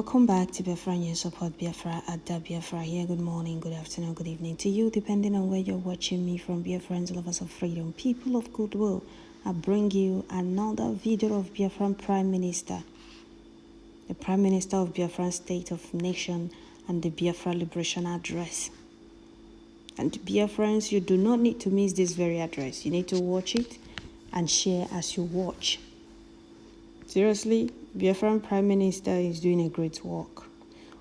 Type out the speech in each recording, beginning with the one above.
Welcome back to Biafra and your support Biafra at Biafra here. Good morning, good afternoon, good evening to you, depending on where you're watching me from. Biafrans, lovers of freedom, people of goodwill. I bring you another video of Biafran Prime Minister, the Prime Minister of Biafran State of Nation, and the Biafra Liberation Address. And Biafrans, you do not need to miss this very address. You need to watch it and share as you watch. Seriously, Biafran Prime Minister is doing a great work.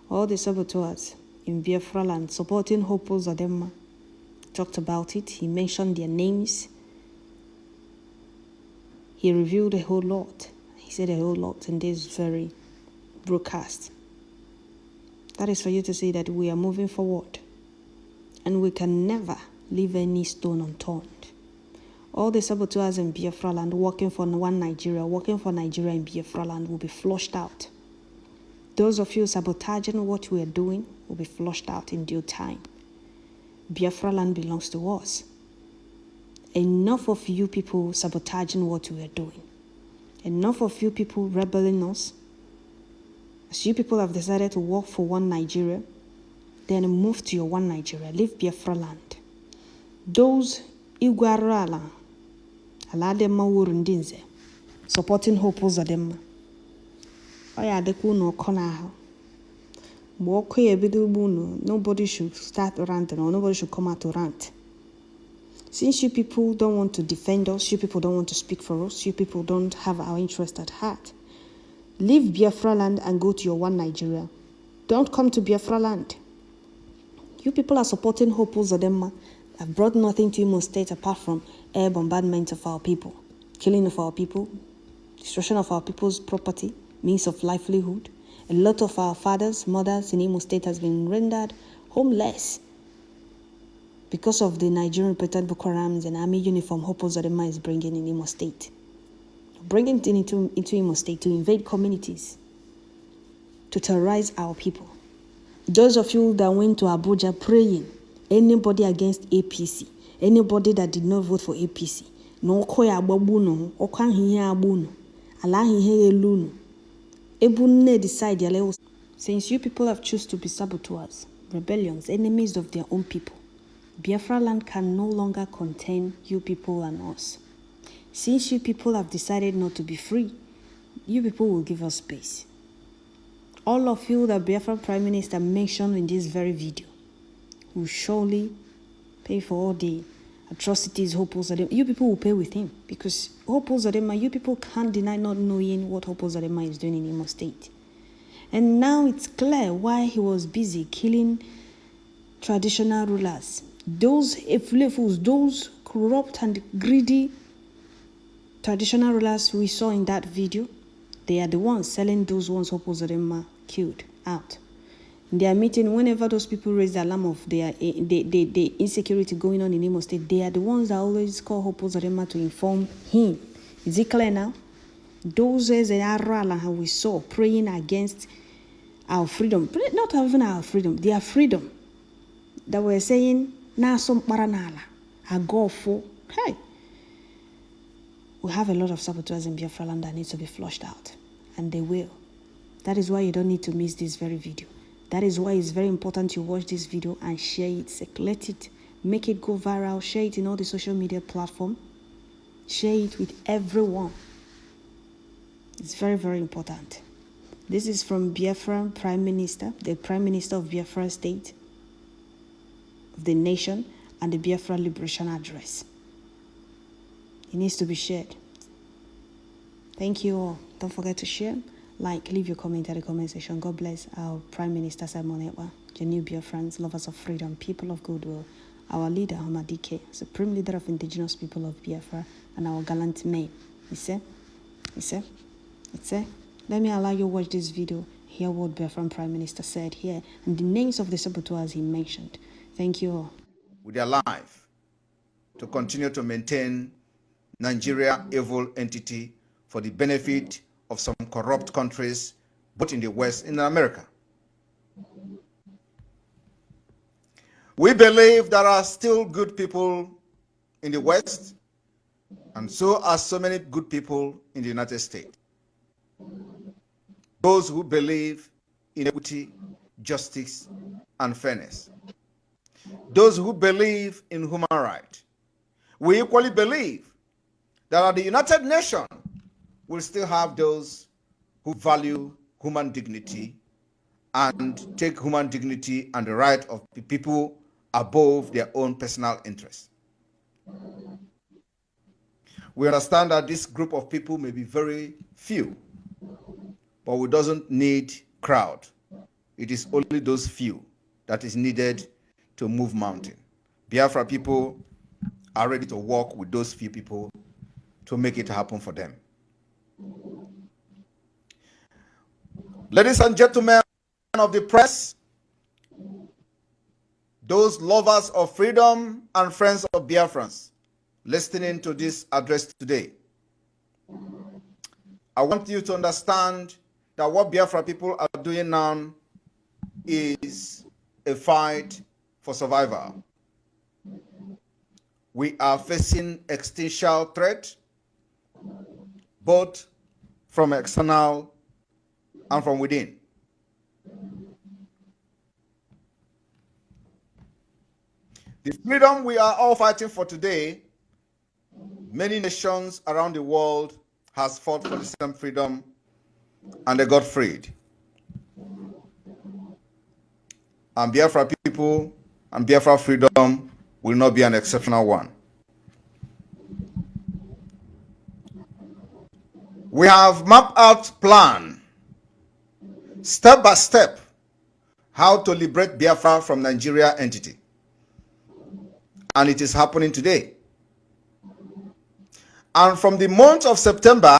All the saboteurs in Biafra land supporting Hope Uzodinma talked about it. He mentioned their names. He revealed a whole lot. He said a whole lot in this very broadcast. That is for you to see that we are moving forward. And we can never leave any stone unturned. All the saboteurs in Biafra land working for one Nigeria, working for Nigeria in Biafra land will be flushed out. Those of you sabotaging what we are doing will be flushed out in due time. Biafra land belongs to us. Enough of you people sabotaging what we are doing. Enough of you people rebelling us. As you people have decided to work for one Nigeria, then move to your one Nigeria. Leave Biafra land. Those Igwarala, Aladema Wurundinze, supporting Hope Uzodinma. Oya dekuno kona. Nobody should start ranting or nobody should come out to rant. Since you people don't want to defend us, you people don't want to speak for us, you people don't have our interest at heart, leave Biafra land and go to your one Nigeria. Don't come to Biafra land. You people are supporting Hope Uzodinma. Have brought nothing to Imo State apart from air bombardment of our people, killing of our people, destruction of our people's property, means of livelihood. A lot of our fathers, mothers in Imo State has been rendered homeless because of the Nigerian reputed Boko Harams and army uniform Hope Uzodinma is bringing in Imo State. Bringing it into Imo State to invade communities, to terrorize our people. Those of you that went to Abuja praying, anybody against APC, anybody that did not vote for APC, no koya babuno, okan hihe abuno, ala hihe eluno, ebunne decide yale. Since you people have chosen to be saboteurs, rebellions, enemies of their own people, Biafra land can no longer contain you people and us. Since you people have decided not to be free, you people will give us space. All of you that Biafra Prime Minister mentioned in this very video will surely pay for all the atrocities Hope Uzodinma. You people will pay with him because Hope Uzodinma, you people can't deny not knowing what Hope Uzodinma is doing in Imo State. And now it's clear why he was busy killing traditional rulers. Those eflefus, those corrupt and greedy traditional rulers we saw in that video, they are the ones selling those ones Hope Uzodinma killed out. In their meeting, whenever those people raise the alarm of the insecurity going on in Imo State, they are the ones that always call Hope Uzodinma to inform him. Is it clear now? Those that we saw praying against our freedom, not even our freedom, their freedom, that were saying, Nasom Paranala, a go for, hey, we have a lot of saboteurs in Biafra land that needs to be flushed out, and they will. That is why you don't need to miss this very video. That is why it's very important you watch this video and share it, circulate it, make it go viral, share it in all the social media platforms, share it with everyone. It's very, very important. This is from Biafra Prime Minister, the Prime Minister of Biafra State, of the nation, and the Biafra Liberation Address. It needs to be shared. Thank you all. Don't forget to share, like, leave your comment at the comment section. God bless our Prime Minister Simon Ekpa, the new Biafrans, lovers of freedom, people of goodwill, our leader Hamadike, supreme leader of indigenous people of Biafra, and our gallant men. Let me allow you to watch this video, hear what Biafran Prime Minister said here, and the names of the saboteurs he mentioned. Thank you all. With their life to continue to maintain Nigeria evil entity for the benefit of some corrupt countries, both in the West and in America. We believe there are still good people in the West, and so are so many good people in the United States. Those who believe in equity, justice, and fairness. Those who believe in human rights, we equally believe that at the United Nations, we'll still have those who value human dignity and take human dignity and the right of the people above their own personal interests. We understand that this group of people may be very few, but we doesn't need crowd. It is only those few that is needed to move mountain. Biafra people are ready to work with those few people to make it happen for them. Ladies and gentlemen of the press, those lovers of freedom and friends of Biafrans listening to this address today, I want you to understand that what Biafra people are doing now is a fight for survival. We are facing existential threat, both from external and from within. The freedom we are all fighting for today, many nations around the world has fought for the same freedom and they got freed. And Biafra people and Biafra freedom will not be an exceptional one. We have mapped out plan, step by step, how to liberate Biafra from Nigeria entity. And it is happening today. And from the month of September,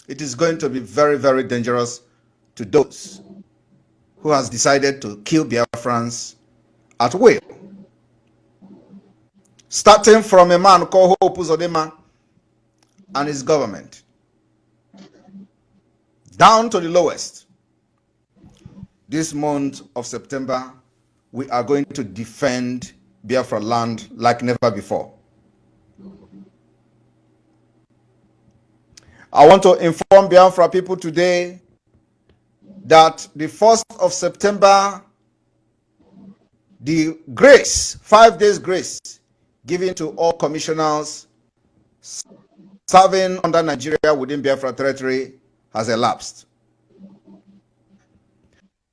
it is going to be very, very dangerous to those who has decided to kill Biafrans at will. Starting from a man called Hope Uzodinma and his government, down to the lowest. This month of September, we are going to defend Biafra land like never before. I want to inform Biafra people today that the 1st of September, the grace, 5 days grace, given to all commissioners serving under Nigeria within Biafra territory has elapsed.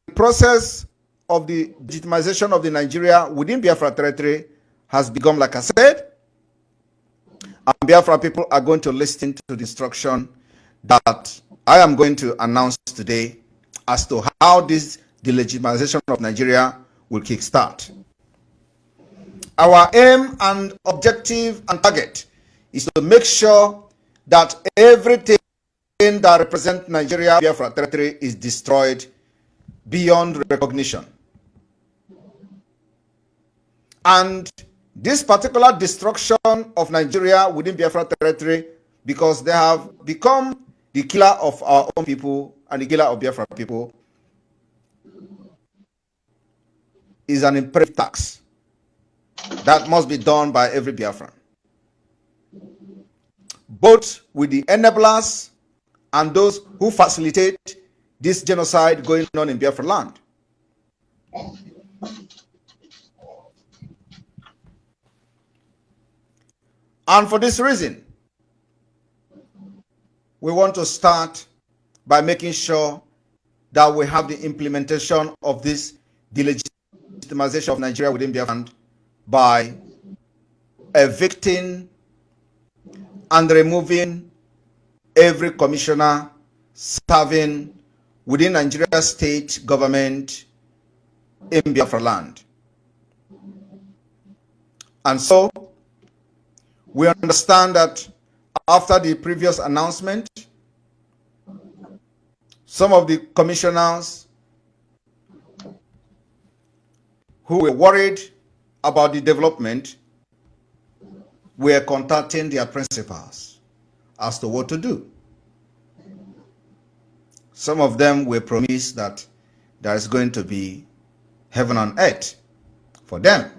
The process of the legitimization of the Nigeria within Biafra territory has begun, like I said, and Biafra people are going to listen to the instruction that I am going to announce today as to how this delegitimization of Nigeria will kickstart. Our aim and objective and target is to make sure that everything that represents Nigeria Biafra territory is destroyed beyond recognition. And this particular destruction of Nigeria within Biafra territory, because they have become the killer of our own people and the killer of Biafra people, is an imperative task that must be done by every Biafran, both with the enablers and those who facilitate this genocide going on in Biafra land. And for this reason, we want to start by making sure that we have the implementation of this delegitimization of Nigeria within Biafra land by evicting and removing every commissioner serving within Nigeria state government in Biafra land. And so, we understand that after the previous announcement, some of the commissioners who were worried about the development were contacting their principals as to what to do. Some of them were promised that there is going to be heaven on earth for them.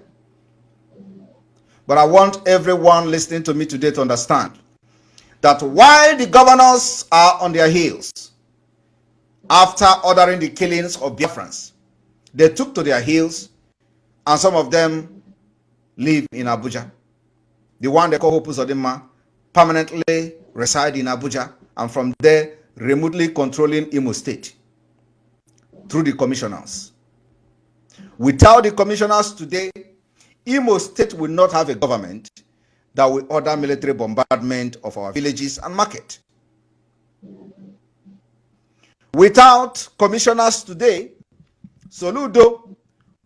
But I want everyone listening to me today to understand that while the governors are on their heels, after ordering the killings of Biafrans. They took to their heels, and some of them live in Abuja. The one they call Hope Uzodinma permanently reside in Abuja, and from there remotely controlling Imo State through the commissioners. Without the commissioners today, Imo State will not have a government that will order military bombardment of our villages and market. Without commissioners today, Soludo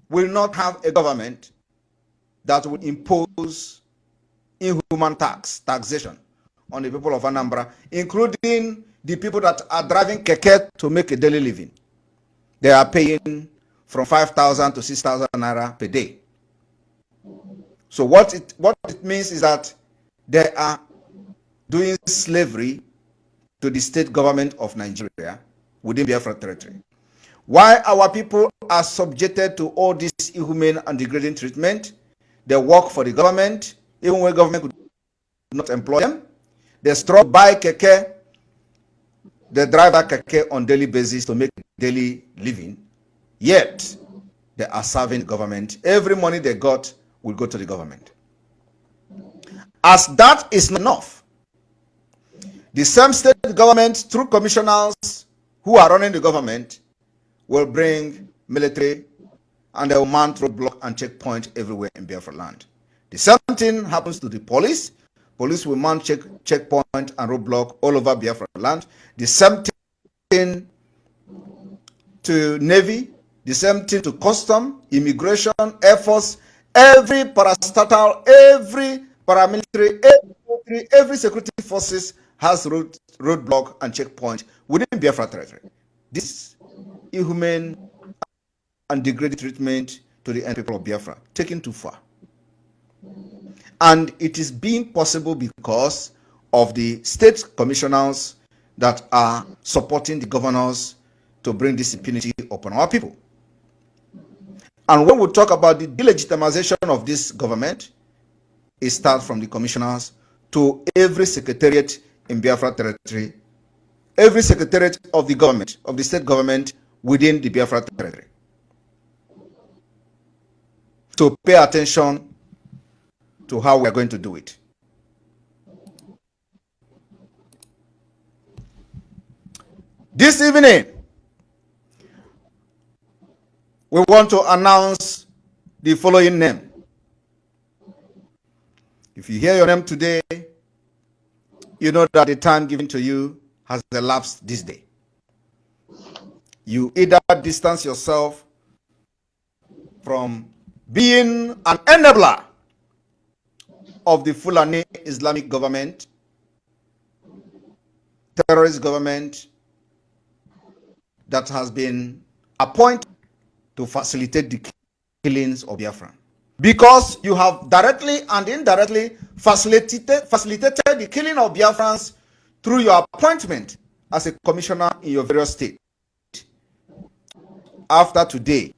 will not have a government that will impose inhuman taxation on the people of Anambra, including the people that are driving keke to make a daily living. They are paying from 5,000 to 6,000 naira per day. So what it means is that they are doing slavery to the state government of Nigeria within Biafra territory. Why our people are subjected to all this inhumane and degrading treatment? They work for the government, even when government could not employ them. They struggle by keke. They drive that keke on daily basis to make daily living. Yet, they are serving government. Every money they got will go to the government. As that is not enough, the same state government, through commissioners who are running the government, will bring military and they will mount roadblock and checkpoint everywhere in Biafra land. The same thing happens to the police. Police will mount checkpoint and roadblock all over Biafra land. The same thing to Navy, the same thing to custom, immigration, air force, every parastatal, every paramilitary, every security forces has roadblock and checkpoint within Biafra territory. This inhumane and degrading treatment to the people of Biafra, taken too far. And it is being possible because of the state commissioners that are supporting the governors to bring this impunity upon our people. And when we talk about the delegitimization of this government, it starts from the commissioners to every secretariat in Biafra territory, every secretariat of the government, of the state government within the Biafra territory. To pay attention to how we are going to do it. This evening, we want to announce the following name. If you hear your name today, you know that the time given to you has elapsed this day. You either distance yourself from being an enabler of the Fulani Islamic government, terrorist government that has been appointed to facilitate the killings of Biafran. Because you have directly and indirectly facilitated the killing of Biafrans through your appointment as a commissioner in your various states. After today,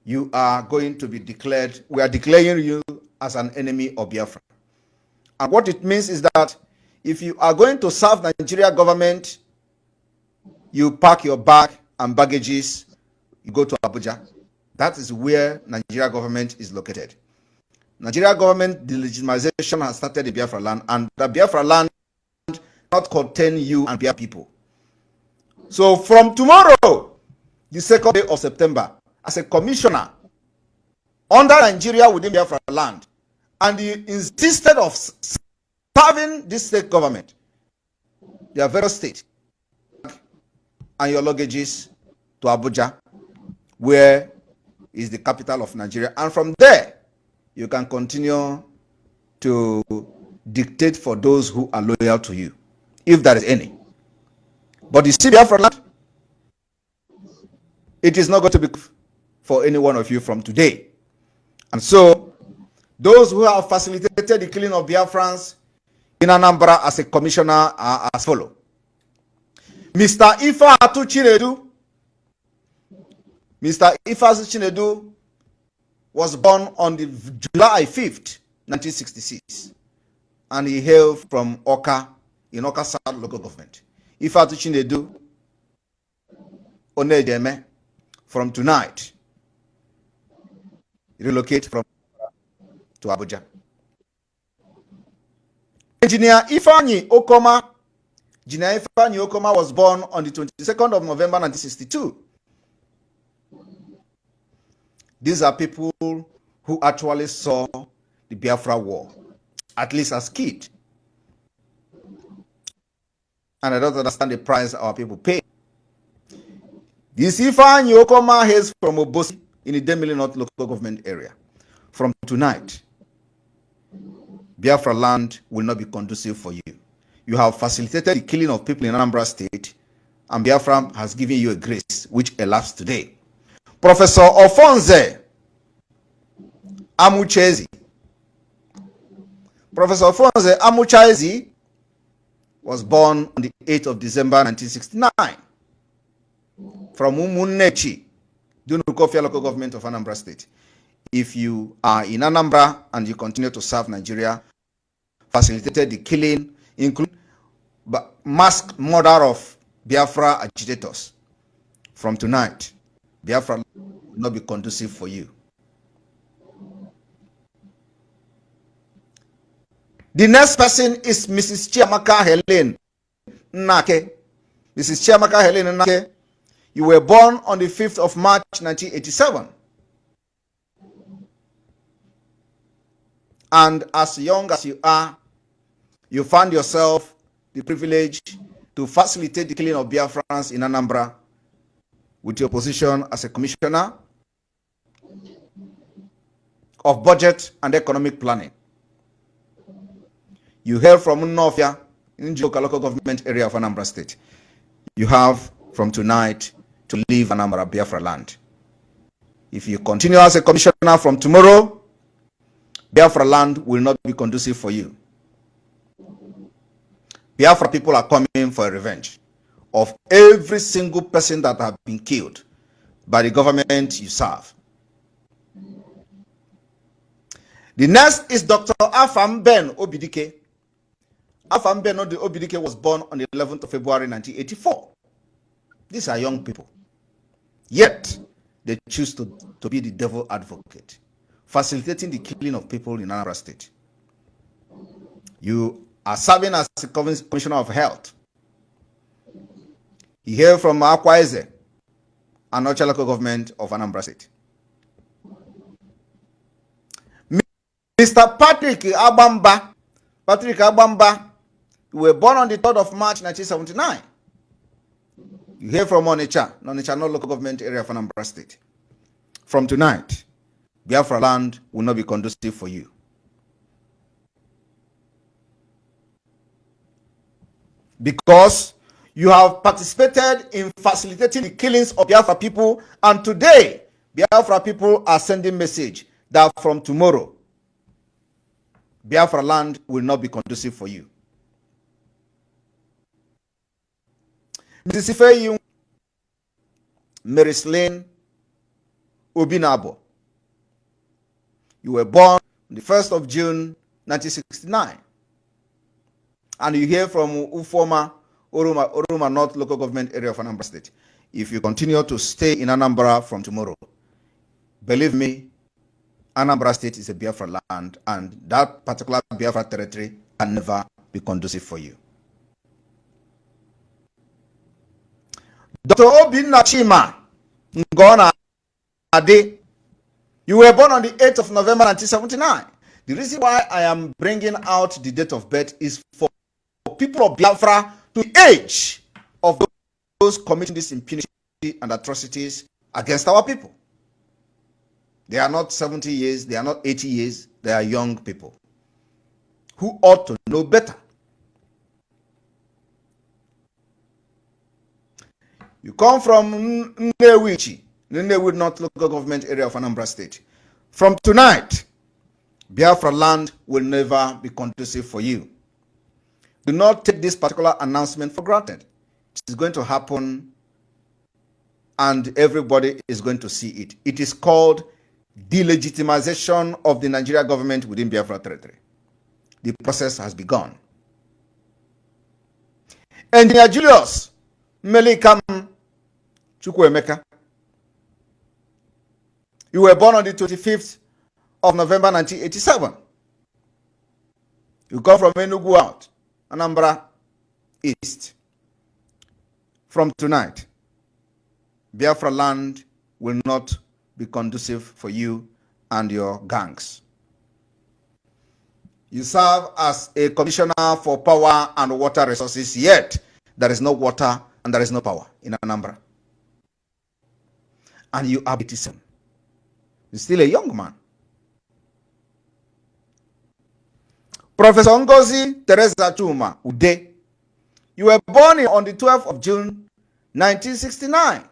you are going to be declared, we are declaring you as an enemy of Biafra. And what it means is that if you are going to serve Nigeria government, you pack your bag and baggages, you go to Abuja. That is where Nigeria government is located. Nigeria government delegitimization has started in Biafra land, and the Biafra land not contain you and Biafra people. So from tomorrow, the 2nd day of September, as a commissioner under Nigeria within Biafra land, and you insisted of serving this state government, their various states, and your luggages to Abuja, where is the capital of Nigeria. And from there, you can continue to dictate for those who are loyal to you, if there is any. But you see, Biafra land, it is not going to be for any one of you from today. And so, those who have facilitated the killing of Biafrans in Anambra as a commissioner are as follows. Mr. Ifa Chinedu. Mr. Ifa Chinedu was born on the July 5th, 1966. And he hailed from Oka, in Oka South local government. Ifa Chinedu Onejeme, from tonight, relocate from to Abuja. Engineer Ifeanyi Okoma was born on the 22nd of November 1962. These are people who actually saw the Biafra war, at least as kids. And I don't understand the price our people pay. This Ifeanyi Okoma hails from Obosi in the Demili North local government area. From tonight, Biafra land will not be conducive for you. You have facilitated the killing of people in Anambra State, and Biafra has given you a grace which elapsed today. Professor Ofonze Amuchezi. Professor Ofonze Amuchezi was born on the 8th of December 1969 from Umunnechi, Dunukofia local government of Anambra State. If you are in Anambra and you continue to serve Nigeria, facilitated the killing, including mass murder of Biafra agitators, from tonight, Biafra will not be conducive for you. The next person is Mrs. Chiamaka Helen Nake. Mrs. Chiamaka Helen Nake, you were born on the 5th of March 1987. And as young as you are, you found yourself the privilege to facilitate the killing of Biafrans in Anambra with your position as a commissioner of budget and economic planning. You hail from Nofia, in the local government area of Anambra State. You have from tonight to leave Anambra, Biafra land. If you continue as a commissioner from tomorrow, Biafra land will not be conducive for you. Biafra people are coming for a revenge of every single person that have been killed by the government you serve. The next is Dr. Afam Ben Obidike. Afam Ben Obidike was born on the 11th of February 1984. These are young people. Yet, they choose to be the devil advocate, facilitating the killing of people in Anambra State. You are serving as the Commissioner of Health. You hear from Akwaeze, and Ocha local government of Anambra State. Mr. Patrick Agbamba, you were born on the 3rd of March 1979. You hear from Onitsha North local government area of Anambra State. From tonight, Biafra land will not be conducive for you. Because you have participated in facilitating the killings of Biafra people, and today, Biafra people are sending message that from tomorrow, Biafra land will not be conducive for you. Mrs. Ifeanyi Marislane Obinabo, you were born on the 1st of June 1969. And you hear from Ufoma, Oruma North local government area of Anambra State. If you continue to stay in Anambra from tomorrow, believe me, Anambra State is a Biafra land, and that particular Biafra territory can never be conducive for you. Dr. Obinna Chima Ngona Ade, you were born on the 8th of November 1979. The reason why I am bringing out the date of birth is for people of Biafra to the age of those committing this impunity and atrocities against our people. They are not 70 years, they are not 80 years, they are young people who ought to know better. You come from Nnewi North local government area of Anambra State. From tonight, Biafra land will never be conducive for you. Do not take this particular announcement for granted. It is going to happen, and everybody is going to see it. It is called delegitimization of the Nigeria government within Biafra territory. The process has begun. Engineer Julius Melikam Chukwuemeka. You were born on the 25th of November 1987. You come from Enugu out, Anambra East. From tonight, Biafra land will not be conducive for you and your gangs. You serve as a commissioner for power and water resources, yet there is no water and there is no power in Anambra. And you are 87. You're still a young man. Professor Ngozi Teresa Chuma Ude, you were born on the 12th of June 1969.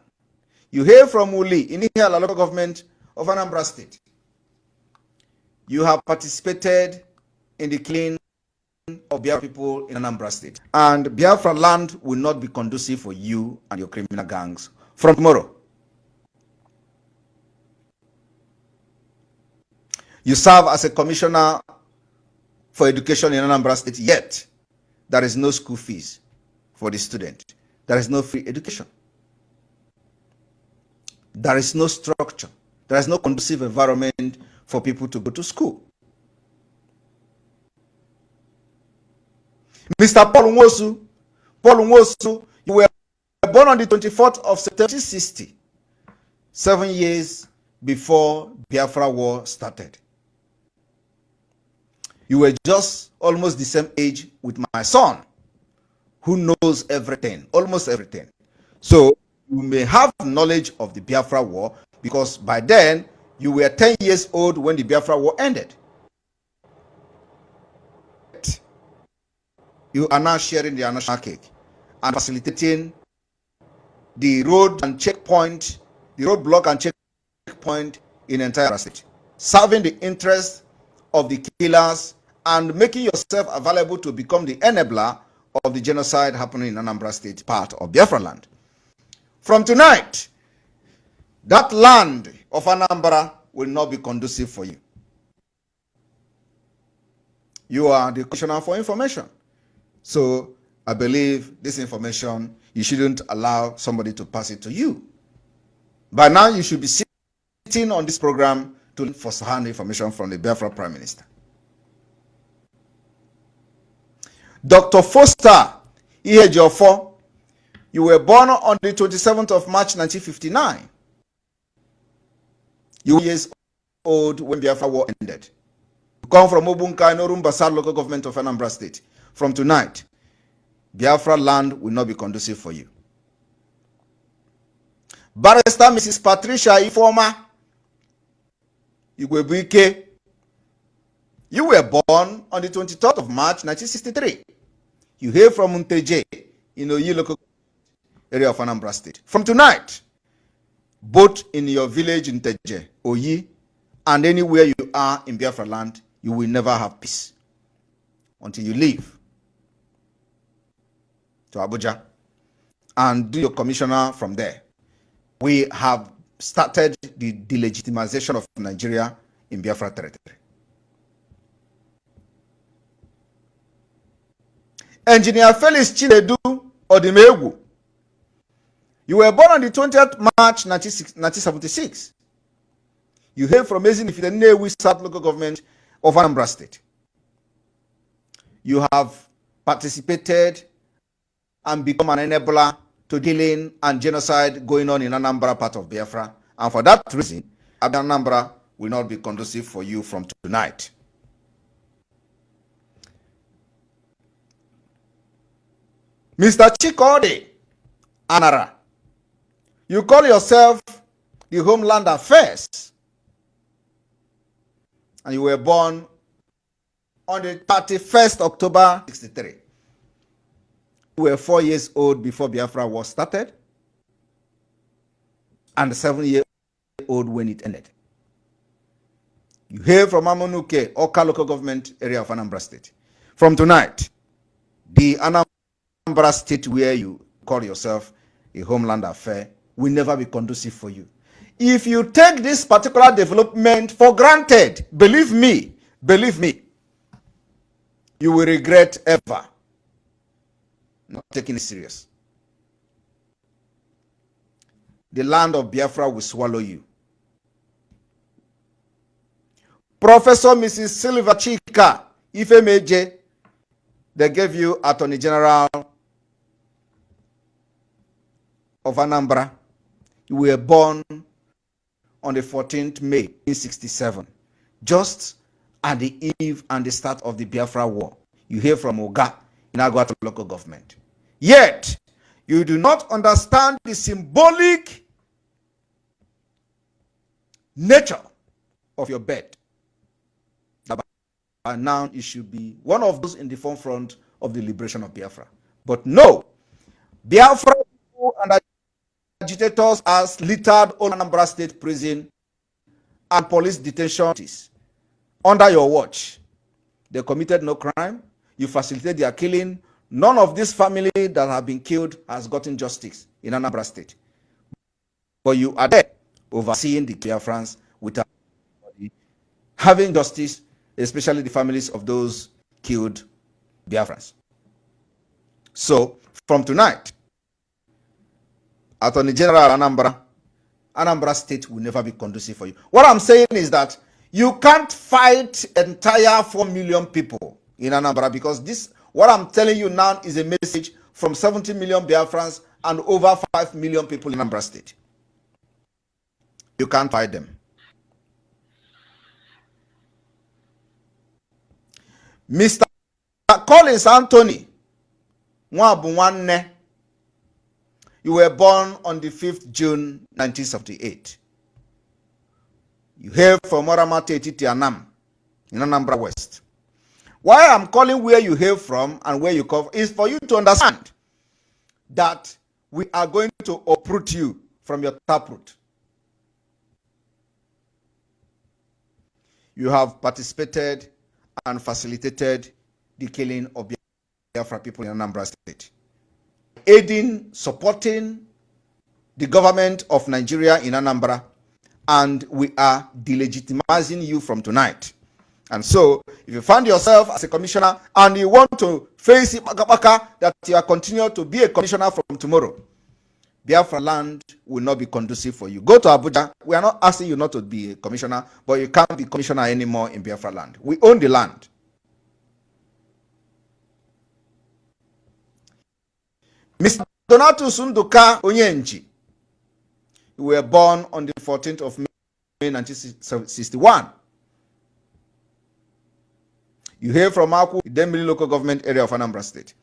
You hail from Uli in the local government of Anambra State. You have participated in the killing of Biafra people in Anambra State. And Biafra land will not be conducive for you and your criminal gangs from tomorrow. You serve as a commissioner for education in Anambra State, yet there is no school fees for the student. There is no free education. There is no structure. There is no conducive environment for people to go to school. Mr. Paul Nwosu, you were born on the 24th of September 1960, 7 years before Biafra war started. You were just almost the same age with my son, who knows everything, almost everything. So you may have knowledge of the Biafra war because by then you were 10 years old when the Biafra war ended. You are now sharing the national cake and facilitating the road and checkpoint, the roadblock and checkpoint in entire state, serving the interests of the killers and making yourself available to become the enabler of the genocide happening in Anambra State, part of Biafra land. From tonight, that land of Anambra will not be conducive for you. You are the Commissioner for Information. So I believe this information, you shouldn't allow somebody to pass it to you. By now, you should be sitting on this program to look for first-hand information from the Biafra Prime Minister. Dr. Foster Ihejiofor, you were born on the 27th of March 1959. You were years old when Biafra war ended. You come from Obunka and Orumbasa local government of Anambra State. From tonight, Biafra land will not be conducive for you. Barrister Mrs. Patricia Ifoma Igwebuike, you were born on the 23rd of March 1963. You hail from Munteje in Oyi local area of Anambra State. From tonight, both in your village in Teje, Oyi, and anywhere you are in Biafra land, you will never have peace until you leave to Abuja and do your commissioner from there. We have started the delegitimization of Nigeria in Biafra territory. Engineer Felix Chinedu Odimegu, you were born on the 20th March 1976. You hail from Ezinifite South local government of Anambra State. You have participated and become an enabler to killing and genocide going on in Anambra part of Biafra. And for that reason, Anambra will not be conducive for you from tonight. Mr. Chikode Anara, you call yourself the Homeland Affairs, and you were born on the 31st October 1963. You were 4 years old before Biafra war started, and 7 years old when it ended. You hail from Amonuke, Oka local government area of Anambra State. From tonight, the Anambra State where you call yourself a Homeland Affair will never be conducive for you. If you take this particular development for granted, believe me, you will regret ever not taking it serious. the land of Biafra will swallow you. Professor Mrs. Silva Chika Ifemeje, they gave you Attorney General of Anambra. You were born on the 14th May 1967, just at the eve and the start of the Biafra War. You hear from Oga in Agwata local government. Yet, you do not understand the symbolic nature of your birth. And now it should be one of those in the forefront of the liberation of Biafra. But no, Biafra and agitators are littered all Anambra State prison and police detention under your watch. They committed no crime. You facilitate their killing. None of this family that have been killed has gotten justice in Anambra State. But you are there overseeing the Biafrans without having justice, especially the families of those killed Biafrans. So, from tonight, Attorney General Anambra State will never be conducive for you. What I'm saying is that you can't fight entire 4 million people in Anambra, because this, what I'm telling you now, is a message from 70 million Biafrans and over 5 million people in Anambra State. You can't fight them. Mr. Collins Anthony Mwabunwanne, you were born on the 5th June 1978. You hail from Moramate Titianam in Anambra West. Why I'm calling where you hail from and where you come is for you to understand that we are going to uproot you from your taproot. You have participated and facilitated the killing of Biafra people in Anambra State, aiding, supporting the government of Nigeria in Anambra, and we are delegitimizing you from tonight. And so, if you find yourself as a commissioner and you want to face it, that you are continuing to be a commissioner from tomorrow, Biafra land will not be conducive for you. Go to Abuja. We are not asking you not to be a commissioner, but you can't be commissioner anymore in Biafra land. We own the land. Mr. Donatus Sunduka Onyenji, you were born on the 14th of May 1961. You hail from Aku, the Dembili local government area of Anambra State.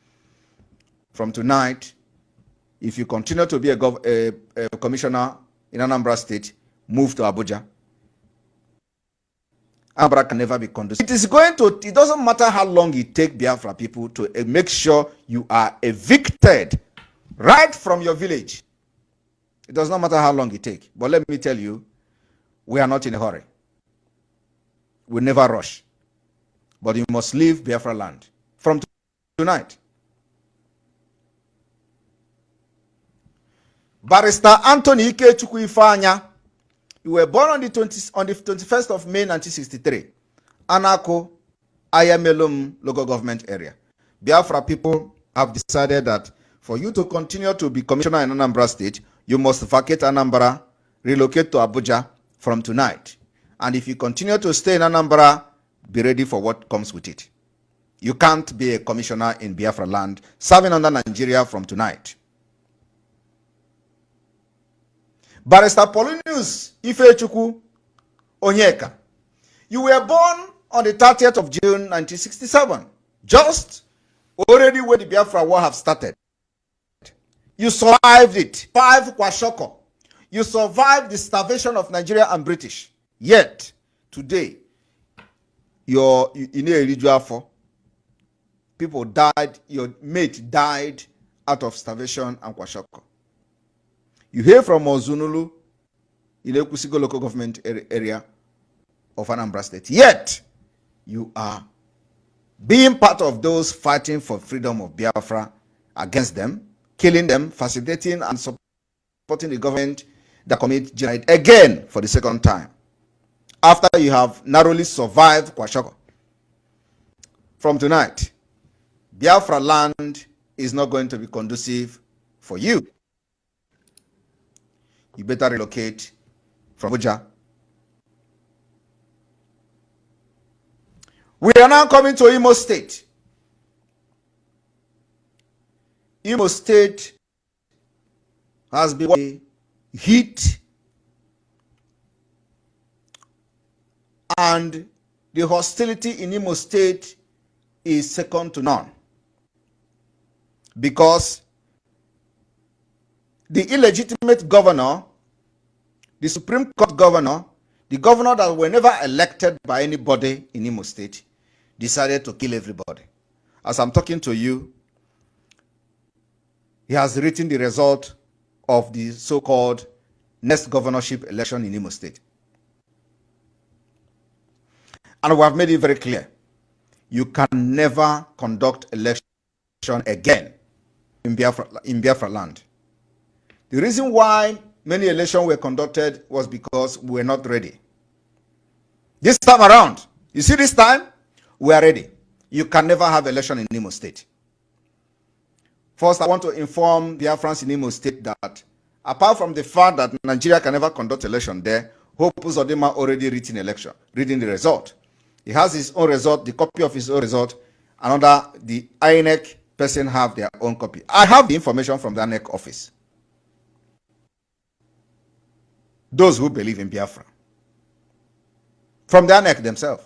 From tonight, if you continue to be a commissioner in Anambra State, move to Abuja. Anambra can never be conducive. It doesn't matter how long it takes Biafra people to make sure you are evicted right from your village. It does not matter how long it takes. But let me tell you, we are not in a hurry. We never rush. But you must leave Biafra land from tonight. Barrister Anthony Ikechukwu Ifeanya, you were born on the 21st of May 1963. Anako, Ayamelum local government area. Biafra people have decided that for you to continue to be commissioner in Anambra State, you must vacate Anambra, relocate to Abuja from tonight. And if you continue to stay in Anambra, be ready for what comes with it. You can't be a commissioner in Biafra land serving under Nigeria from tonight. Barrister Polonius Ifechukwu Onyeka, you were born on the 30th of June 1967, just already when the Biafra war have started. You survived it. 5 Kwashoko. You survived the starvation of Nigeria and British. Yet, today, you're in a religious for. People died, your mate died out of starvation and Kwashoko. You hear from Ozunulu in the Kusigo local government area of Anambra State. Yet, you are being part of those fighting for freedom of Biafra against them, killing them, facilitating and supporting the government that commit genocide again for the second time. After you have narrowly survived Kwashoko. From tonight, Biafra land is not going to be conducive for you. you better relocate from Abuja. We are now coming to Imo State. Imo State has been hit, and the hostility in Imo State is second to none, because the illegitimate governor, the Supreme Court governor, the governor that were never elected by anybody in Imo State, decided to kill everybody. As I'm talking to you, he has written the result of the so-called next governorship election in Imo State. And we have made it very clear, you can never conduct election again in Biafra land. The reason why many elections were conducted was because we were not ready. This time around, you see this time, we are ready. You can never have election in Imo State. First, I want to inform Biafrans in Imo State that apart from the fact that Nigeria can never conduct election there, Hope Uzodinma already reading the result. He has his own result, the copy of his own result. Another, the INEC person have their own copy. I have the information from the INEC office. Those who believe in Biafra. From the INEC themselves.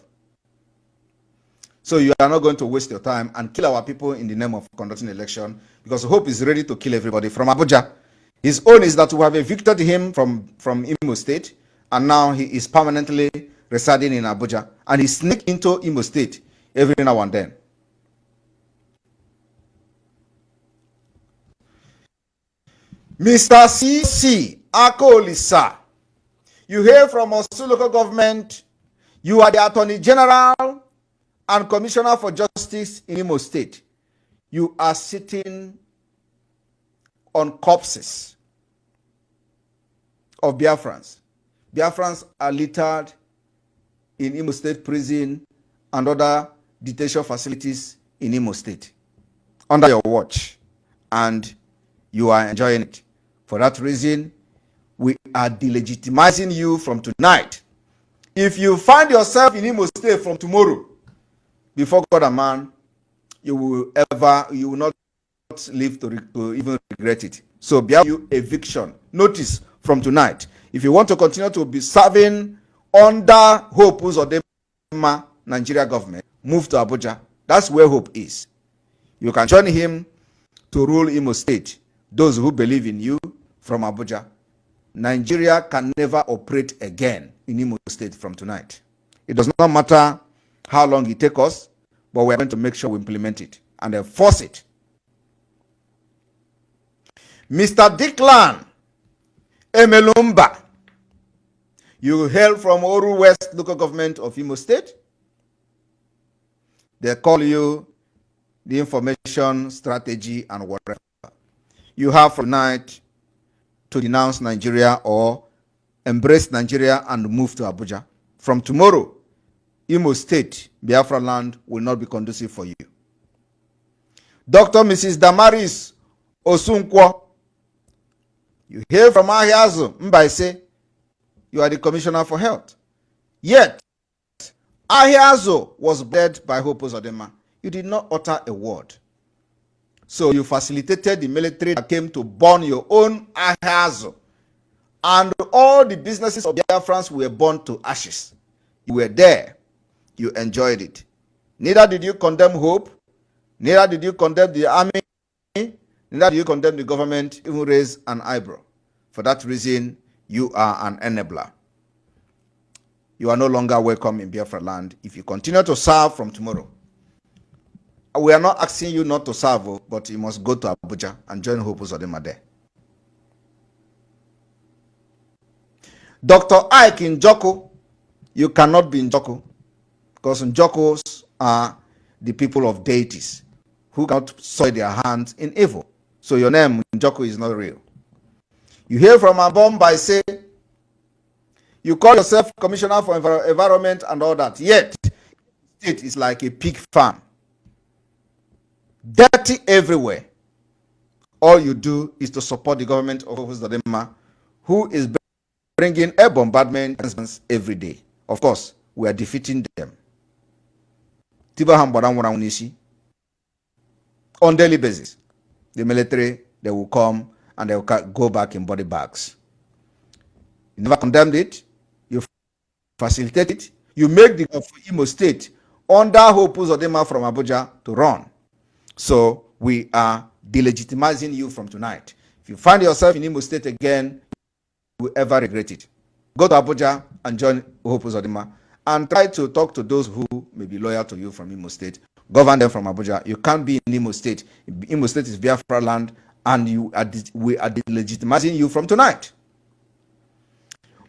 So you are not going to waste your time and kill our people in the name of conducting election, because Hope is ready to kill everybody from Abuja. His own is that we have evicted him from Imo State, and now he is permanently residing in Abuja, and he sneaks into Imo State every now and then. Mr. C.C. Akolisa, you hear from Osu local government, you are the Attorney General and Commissioner for Justice in Imo State. You are sitting on corpses of Biafrans. Biafrans are littered in Imo State prison and other detention facilities in Imo State under your watch, and you are enjoying it. For that reason, we are delegitimizing you from tonight. If you find yourself in Imo State from tomorrow, before God and man, you will not live to even regret it. So be you eviction notice from tonight. If you want to continue to be serving under Hope Uzodinma Nigeria government, move to Abuja. That's where Hope is. You can join him to rule Imo State. Those who believe in you from Abuja. Nigeria can never operate again in Imo State from tonight. It does not matter how long it takes us, but we're going to make sure we implement it and enforce it. Mr. Declan Emelumba, you hail from Oru West local government of Imo State. They call you the information strategy and whatever. You have from tonight to denounce Nigeria or embrace Nigeria and move to Abuja. From tomorrow, Imo State, Biafra land will not be conducive for you. Dr. Mrs. Damaris Osunkwo, you hear from Ahiazu Mbaise, you are the Commissioner for Health. Yet, Ahiazu was led by Hope Uzodinma. You did not utter a word. So you facilitated the military that came to burn your own Ahiazu. And all the businesses of Biafrans were burned to ashes. You were there. You enjoyed it. Neither did you condemn Hope. Neither did you condemn the army. Neither did you condemn the government, even raise an eyebrow. For that reason, you are an enabler. You are no longer welcome in Biafra land if you continue to serve from tomorrow. We are not asking you not to serve, but you must go to Abuja and join Hope Uzodinma there. Dr. Ike Njoko, you cannot be Njoko, because Njokos are the people of deities who cannot soil their hands in evil. So your name, Njoko, is not real. You hear from Abom by say, you call yourself Commissioner for Environment and all that, yet it is like a pig farm. Dirty everywhere. All you do is to support the government of Uzodinma who is bringing air bombardment every day. Of course, we are defeating them. On daily basis, the military, they will come and they will go back in body bags. You never condemned it. You facilitate it. You make the Imo State under Hope Uzodinma from Abuja to run. So we are delegitimizing you from tonight. If you find yourself in Imo State again, you will ever regret it. Go to Abuja and join Hope Uzodinma and try to talk to those who may be loyal to you from Imo State. Govern them from Abuja. You can't be in Imo State. Imo State is Biafra land, and we are delegitimizing you from tonight.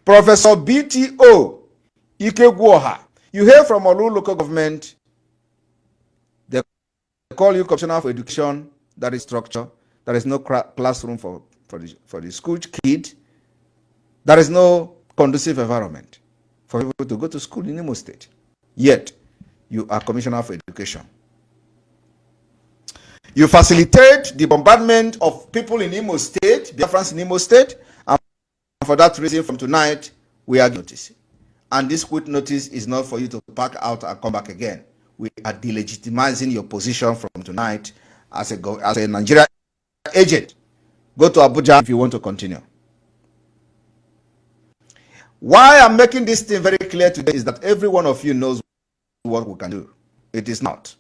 Professor BTO Ikegwoha, you hear from Olu local government. They call you commissioner for education. That is structure. There is no classroom for the school kid. There is no conducive environment for people to go to school in Imo State. Yet, you are commissioner for education. You facilitate the bombardment of people in Imo State, Biafrans in Imo State, and for that reason, from tonight, we are noticing. And this quit notice is not for you to pack out and come back again. We are delegitimizing your position from tonight as a Nigerian agent. Go to Abuja if you want to continue. Why I'm making this thing very clear today is that every one of you knows what we can do. It is not.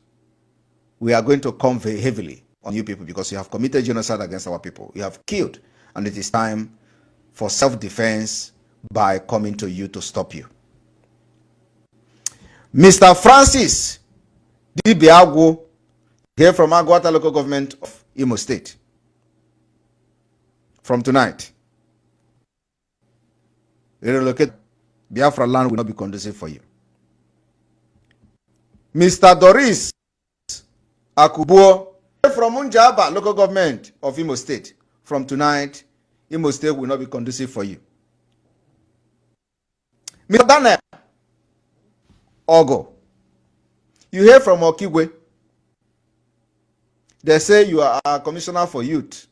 We are going to come very heavily on you people because you have committed genocide against our people. You have killed, and it is time for self-defense by coming to you to stop you. Mr. Francis Dibiago, here from Agwata local government of Imo State. From tonight, relocate. Biafra land will not be conducive for you. Mr. Doris Akubuo, from Unjaba local government of Imo State. From tonight, Imo State will not be conducive for you. Mr. Daniel Ogo, you hear from Okigwe. They say you are a commissioner for youth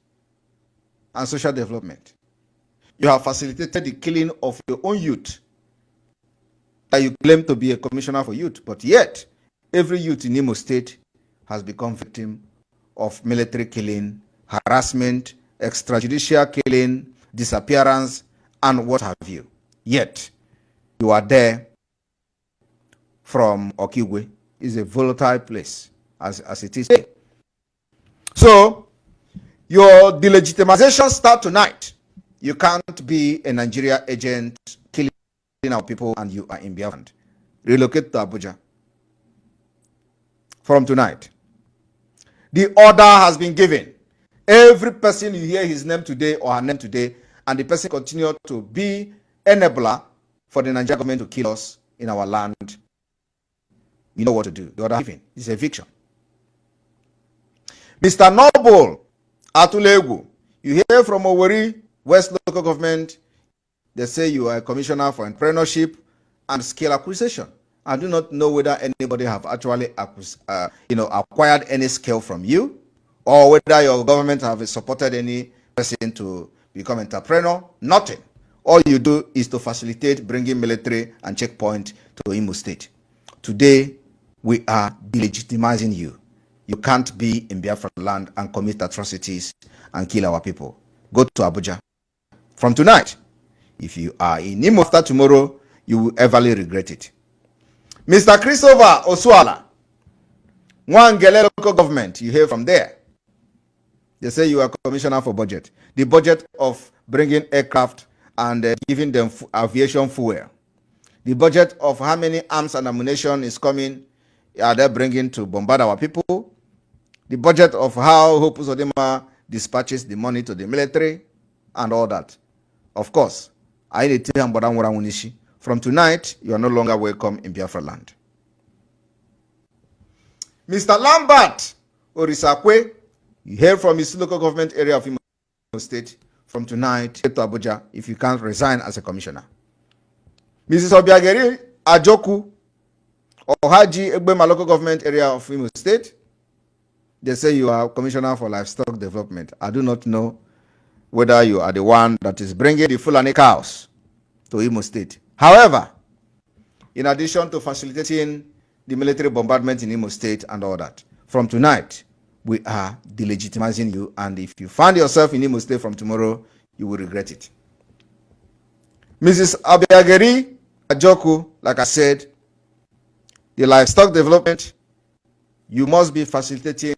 and social development. You have facilitated the killing of your own youth that you claim to be a commissioner for youth, but yet every youth in Imo State has become victim of military killing, harassment, extrajudicial killing, disappearance, and what have you. Yet you are there from Okigwe. Is a volatile place as it is today. So your delegitimization start tonight. You can't be a Nigeria agent killing our people and you are in Biafra. Relocate to Abuja. From tonight. The order has been given. Every person you hear his name today or her name today, and the person continue to be enabler for the Nigerian government to kill us in our land, you know what to do. The order given is eviction. Mr. Noble Atulegu, you hear from Owerri West local government. They say you are a commissioner for entrepreneurship and skill acquisition. I do not know whether anybody have actually acquired any skill from you, or whether your government have supported any person to become entrepreneur. Nothing. All you do is to facilitate bringing military and checkpoint to Imo State. Today, we are delegitimizing you. You can't be in Biafra land and commit atrocities and kill our people. Go to Abuja. From tonight, if you are in Imo after tomorrow, you will everly regret it. Mr. Christopher Osuala, Nwangele local government, you hear from there. They say you are commissioner for budget. The budget of bringing aircraft and giving them aviation fuel. The budget of how many arms and ammunition is coming, are they bringing to bombard our people? The budget of how Hope Uzodinma dispatches the money to the military and all that. Of course, from tonight, you are no longer welcome in Biafra land. Mr. Lambert Orisakwe, you hear from his local government area of Imo State. From tonight, get to Abuja if you can't resign as a commissioner. Mrs. Obiageri Ajoku, Ohaji Egbema local government area of Imo State. They say you are commissioner for livestock development. I do not know whether you are the one that is bringing the Fulani cows to Imo State. However, in addition to facilitating the military bombardment in Imo State and all that, from tonight, we are delegitimizing you. And if you find yourself in Imo State from tomorrow, you will regret it. Mrs. Abiageri Ajoku, like I said, the livestock development, you must be facilitating